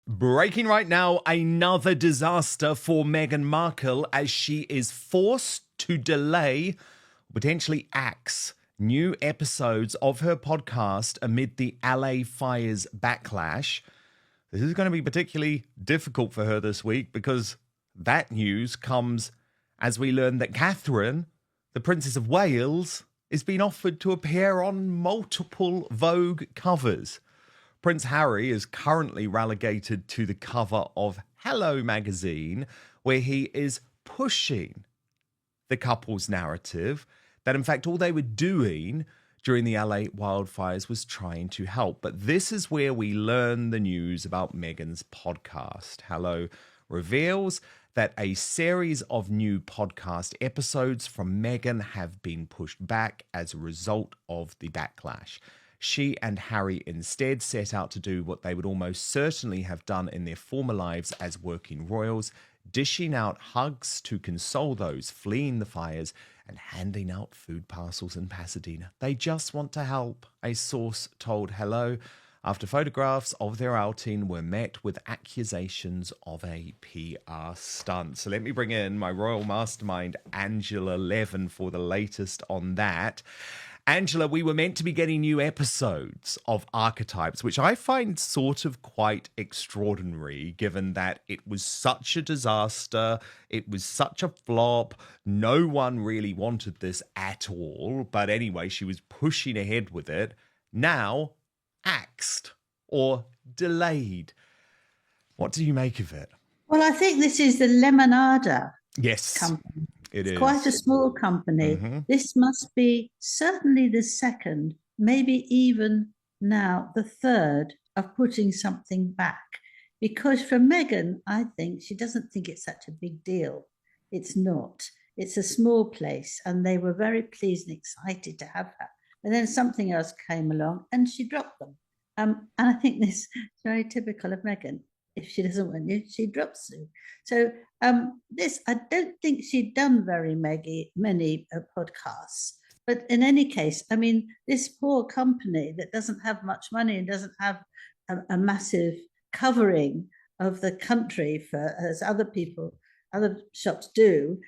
Breaking right now, another disaster for Meghan Markle as she is forced to delay, potentially axe, new episodes of her podcast amid the LA fires backlash. This is going to be particularly difficult for her this week because that news comes as we learn that Catherine, the Princess of Wales, is being offered to appear on multiple Vogue covers. Prince Harry is currently relegated to the cover of Hello magazine, where he is pushing the couple's narrative that, in fact, all they were doing during the LA wildfires was trying to help. But this is where we learn the news about Meghan's podcast. Hello reveals that a series of new podcast episodes from Meghan have been pushed back as a result of the backlash. She and Harry instead set out to do what they would almost certainly have done in their former lives as working royals, dishing out hugs to console those fleeing the fires and handing out food parcels in Pasadena. They just want to help, a source told Hello, after photographs of their outing were met with accusations of a PR stunt. So let me bring in my royal mastermind, Angela Levin, for the latest on that. Angela, we were meant to be getting new episodes of Archetypes, which I find sort of quite extraordinary, given that it was such a disaster, it was such a flop, no one really wanted this at all. But anyway, she was pushing ahead with it. Now, axed or delayed. What do you make of it? Well, I think this is the Lemonada Yes, company. it is. Quite a small company. Mm-hmm. This must be certainly the second, maybe even now the third of putting something back. Because for Meghan, I think she doesn't think it's such a big deal. It's not. It's a small place, and they were very pleased and excited to have her. And then something else came along, and she dropped them. And I think this is very typical of Meghan. If she doesn't want you, she drops you. So this, I don't think she'd done very many podcasts. But in any case, I mean, this poor company that doesn't have much money and doesn't have a massive covering of the country for as other shops do,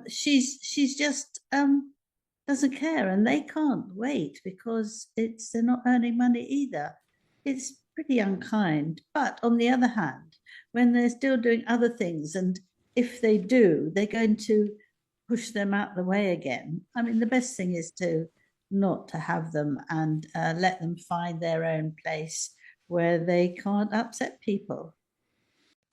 she's just doesn't care, and they can't wait because they're not earning money either. It's pretty unkind. But on the other hand, when they're still doing other things, and if they do, they're going to push them out the way again. I mean, the best thing is to not to have them and let them find their own place where they can't upset people.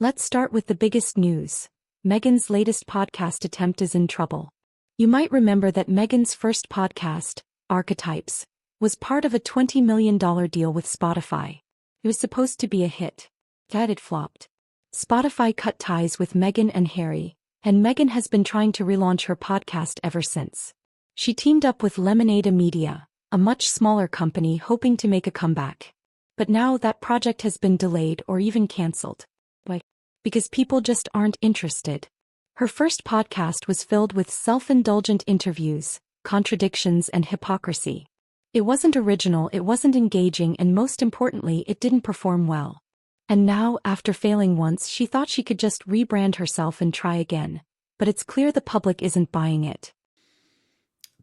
Let's start with the biggest news. Meghan's latest podcast attempt is in trouble. You might remember that Meghan's first podcast, Archetypes, was part of a $20 million deal with Spotify. It was supposed to be a hit. That it flopped. Spotify cut ties with Meghan and Harry, and Meghan has been trying to relaunch her podcast ever since. She teamed up with Lemonada Media, a much smaller company hoping to make a comeback. But now that project has been delayed or even cancelled. Why? Because people just aren't interested. Her first podcast was filled with self-indulgent interviews, contradictions, and hypocrisy. It wasn't original, it wasn't engaging, and most importantly, it didn't perform well. And now, after failing once, she thought she could just rebrand herself and try again. But it's clear the public isn't buying it.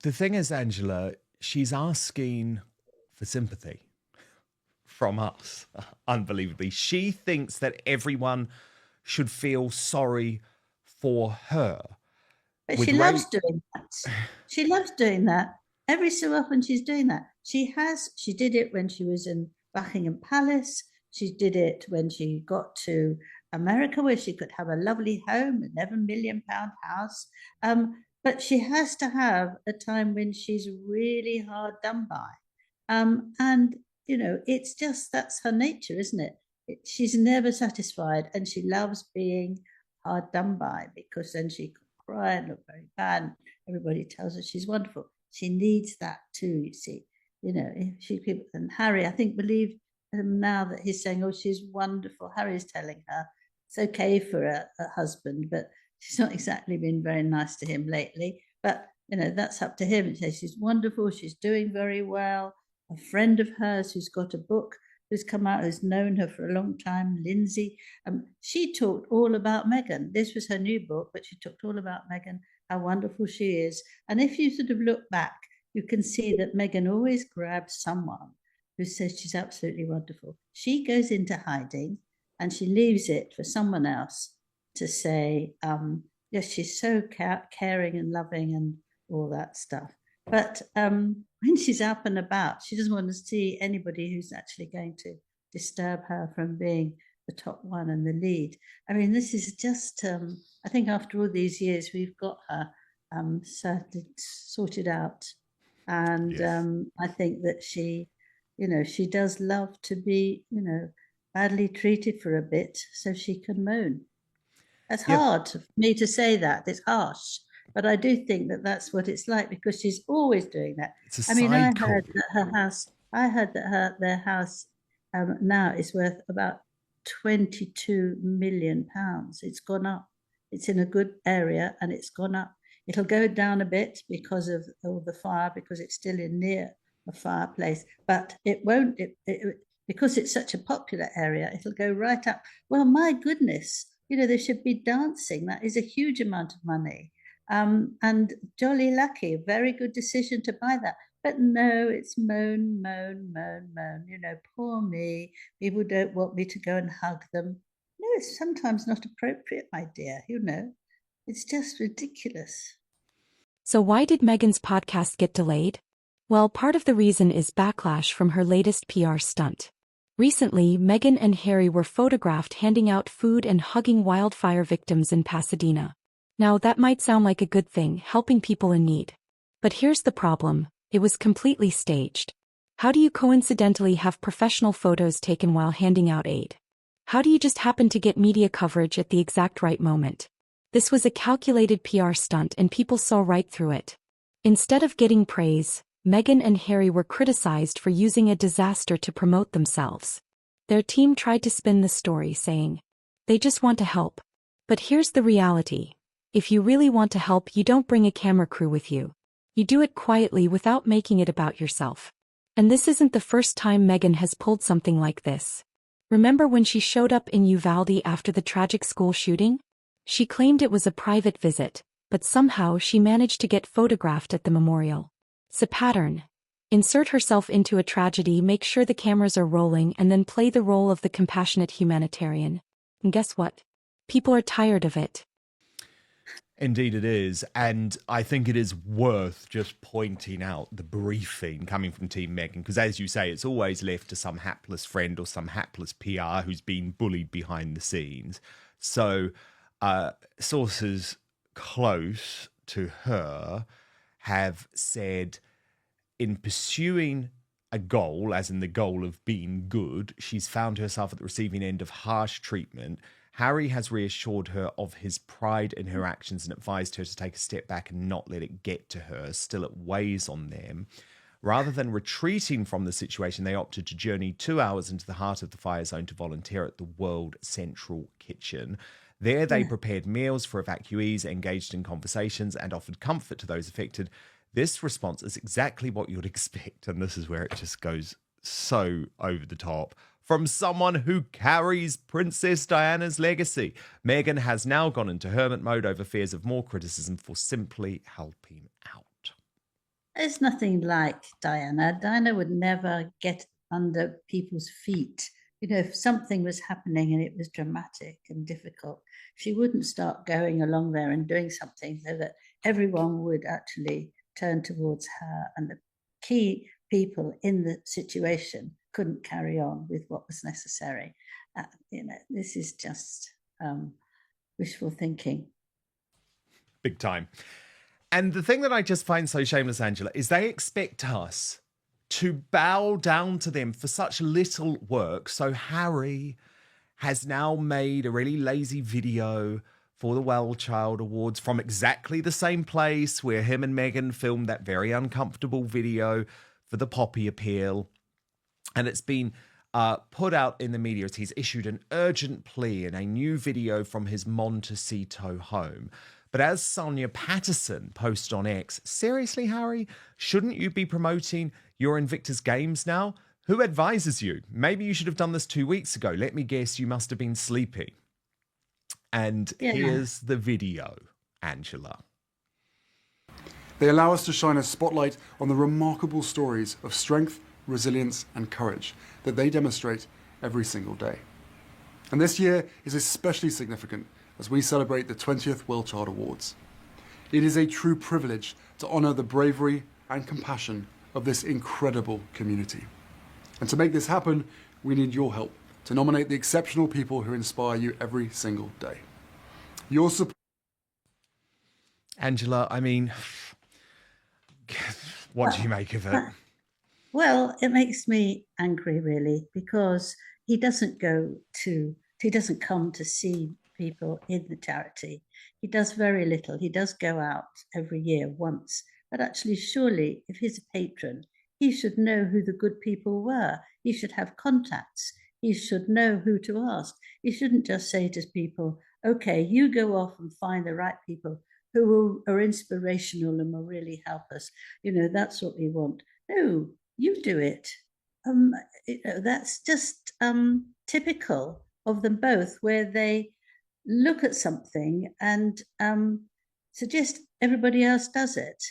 The thing is, Angela, she's asking for sympathy from us, unbelievably. She thinks that everyone should feel sorry for her. But she loves doing that. She loves doing that. Every so often she's doing that. She did it when she was in Buckingham Palace. She did it when she got to America, where she could have a lovely home, an £11 million house. But she has to have a time when she's really hard done by. And, you know, it's just, that's her nature, isn't it? She's never satisfied, and she loves being hard done by, because then she can cry and look very bad. Everybody tells her she's wonderful. She needs that too, you see. You know, if she could, and Harry, I think, believe now that he's saying, oh, she's wonderful. Harry's telling her it's okay for a husband, but she's not exactly been very nice to him lately. But, you know, that's up to him. He says she's wonderful. She's doing very well. A friend of hers who's got a book who's come out, who's known her for a long time, Lindsay. She talked all about Meghan. This was her new book, but she talked all about Meghan, how wonderful she is. And if you sort of look back, you can see that Meghan always grabs someone who says she's absolutely wonderful. She goes into hiding and she leaves it for someone else to say, yes, she's so caring and loving and all that stuff. But when she's up and about, she doesn't want to see anybody who's actually going to disturb her from being the top one and the lead. I mean, this is just, I think after all these years, we've got her certainly sorted out. And Yes. I think that she, she does love to be, badly treated for a bit so she can moan. It's Yeah, hard for me to say that. It's harsh. But I do think that that's what it's like because she's always doing that. it's a I mean, I cycle. heard that their house now is worth about 22 million pounds. It's gone up. It's in a good area and it's gone up. It'll go down a bit because of all the fire, because it's still in near a fireplace, but it won't, because it's such a popular area, it'll go right up. Well, my goodness, they should be dancing. That is a huge amount of money. And jolly lucky, very good decision to buy that. But no, it's moan, moan, moan, moan. Poor me. People don't want me to go and hug them. No, it's sometimes not appropriate, my dear. It's just ridiculous. So why did Meghan's podcast get delayed? Well, part of the reason is backlash from her latest PR stunt. Recently, Meghan and Harry were photographed handing out food and hugging wildfire victims in Pasadena. Now, that might sound like a good thing, helping people in need. But here's the problem: it was completely staged. How do you coincidentally have professional photos taken while handing out aid? How do you just happen to get media coverage at the exact right moment? This was a calculated PR stunt and people saw right through it. Instead of getting praise, Meghan and Harry were criticized for using a disaster to promote themselves. Their team tried to spin the story saying, they just want to help. But here's the reality. If you really want to help, you don't bring a camera crew with you. You do it quietly without making it about yourself. And this isn't the first time Meghan has pulled something like this. Remember when she showed up in Uvalde after the tragic school shooting? She claimed it was a private visit, but somehow she managed to get photographed at the memorial. It's a pattern. Insert herself into a tragedy, make sure the cameras are rolling, and then play the role of the compassionate humanitarian. And guess what? People are tired of it. Indeed it is, and I think it is worth just pointing out the briefing coming from Team Meghan, because as you say, it's always left to some hapless friend or some hapless PR who's been bullied behind the scenes. So sources close to her have said in pursuing a goal, as in the goal of being good, she's found herself at the receiving end of harsh treatment. Harry has reassured her of his pride in her actions and advised her to take a step back and not let it get to her. Still, it weighs on them. Rather than retreating from the situation, they opted to journey 2 hours into the heart of the fire zone to volunteer at the World Central Kitchen. There, they prepared meals for evacuees, engaged in conversations, and offered comfort to those affected. This response is exactly what you'd expect, and this is where it just goes so over the top. From someone who carries Princess Diana's legacy, Meghan has now gone into hermit mode over fears of more criticism for simply helping out. There's nothing like Diana. Diana would never get under people's feet. If something was happening and it was dramatic and difficult, she wouldn't start going along there and doing something so that everyone would actually turn towards her, and the key people in the situation couldn't carry on with what was necessary. This is just wishful thinking. Big time. And the thing that I just find so shameless, Angela, is they expect us to bow down to them for such little work. So Harry has now made a really lazy video for the Well Child Awards from exactly the same place where him and Meghan filmed that very uncomfortable video for the Poppy Appeal. And it's been put out in the media as he's issued an urgent plea in a new video from his Montecito home. But as Sonia Patterson posted on X, seriously, Harry, shouldn't you be promoting your Invictus Games now? Who advises you? Maybe you should have done this 2 weeks ago. Let me guess, you must have been sleepy. And here's the video, Angela. They allow us to shine a spotlight on the remarkable stories of strength, resilience, and courage that they demonstrate every single day. And this year is especially significant as we celebrate the 20th World Child Awards. It is a true privilege to honour the bravery and compassion of this incredible community. And to make this happen, we need your help to nominate the exceptional people who inspire you every single day. Your support. Angela, I mean, what do you make of it? Well, it makes me angry, really, because he doesn't come to see people in the charity. He does very little. He does go out every year once. But actually, surely, if he's a patron, he should know who the good people were. He should have contacts. He should know who to ask. He shouldn't just say to people, okay, you go off and find the right people who are inspirational and will really help us. That's what we want. No, you do it. That's just typical of them both, where they look at something and suggest everybody else does it.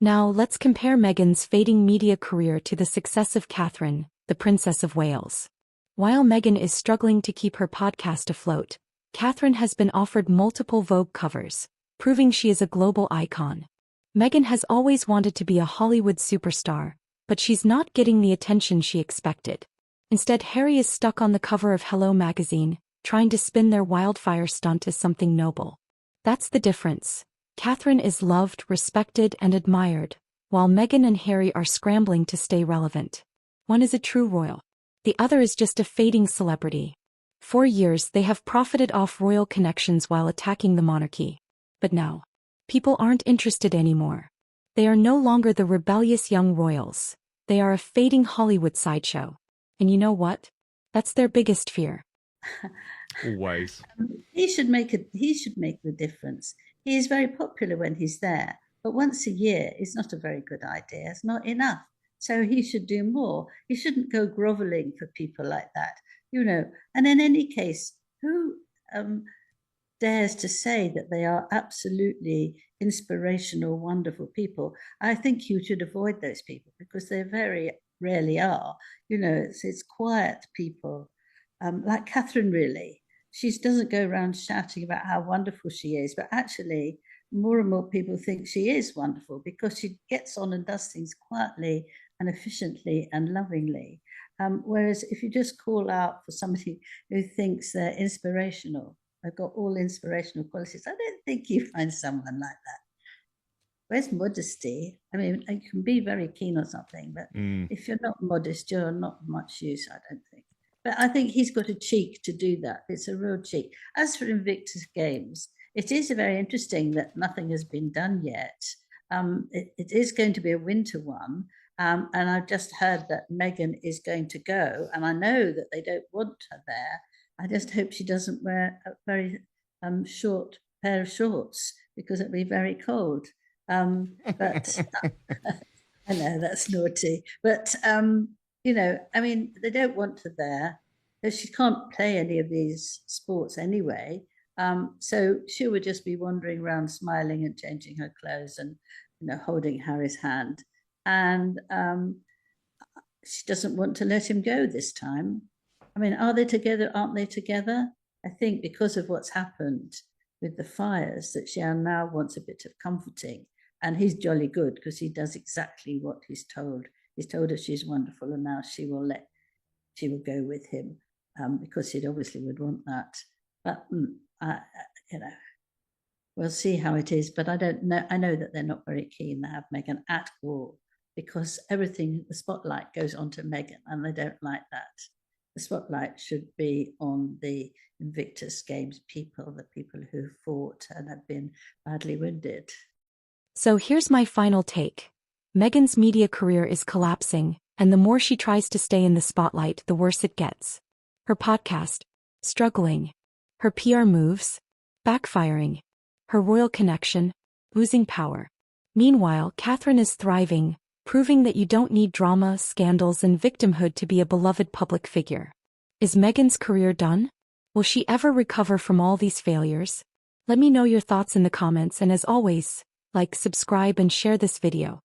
Now let's compare Meghan's fading media career to the success of Catherine, the Princess of Wales. While Meghan is struggling to keep her podcast afloat, Catherine has been offered multiple Vogue covers, proving she is a global icon. Meghan has always wanted to be a Hollywood superstar, but she's not getting the attention she expected. Instead, Harry is stuck on the cover of Hello magazine, trying to spin their wildfire stunt as something noble. That's the difference. Catherine is loved, respected, and admired, while Meghan and Harry are scrambling to stay relevant. One is a true royal. The other is just a fading celebrity. For years, they have profited off royal connections while attacking the monarchy. But now, people aren't interested anymore. They are no longer the rebellious young royals. They are a fading Hollywood sideshow. And you know what? That's their biggest fear. Always. He should make the difference. He is very popular when he's there, but once a year is not a very good idea. It's not enough. So he should do more. He shouldn't go groveling for people like that, And in any case, who dares to say that they are absolutely inspirational, wonderful people? I think you should avoid those people because they very rarely are. It's quiet people, like Catherine, really. She doesn't go around shouting about how wonderful she is, but actually more and more people think she is wonderful because she gets on and does things quietly and efficiently and lovingly. Whereas if you just call out for somebody who thinks they're inspirational, they've got all inspirational qualities, I don't think you find someone like that. Where's modesty? I mean, you can be very keen on something, but if you're not modest, you're not much use, I don't think. But I think he's got a cheek to do that. It's a real cheek. As for Invictus Games, it is very interesting that nothing has been done yet. It is going to be a winter one. And I've just heard that Meghan is going to go. And I know that they don't want her there. I just hope she doesn't wear a very short pair of shorts because it'll be very cold. But I know that's naughty. But I mean, they don't want her there. She can't play any of these sports anyway. So she would just be wandering around smiling and changing her clothes and, holding Harry's hand. And she doesn't want to let him go this time. I mean, are they together? Aren't they together? I think because of what's happened with the fires that she now wants a bit of comforting. And he's jolly good because he does exactly what he's told. He's told her she's wonderful, and now she will go with him because he obviously would want that. But we'll see how it is. But I don't know. I know that they're not very keen to have Meghan at all because everything, the spotlight goes onto Meghan, and they don't like that. The spotlight should be on the Invictus Games people, the people who fought and have been badly wounded. So here's my final take. Meghan's media career is collapsing, and the more she tries to stay in the spotlight, the worse it gets. Her podcast, struggling. Her PR moves, backfiring. Her royal connection, losing power. Meanwhile, Catherine is thriving, proving that you don't need drama, scandals, and victimhood to be a beloved public figure. Is Meghan's career done? Will she ever recover from all these failures? Let me know your thoughts in the comments, and as always, like, subscribe, and share this video.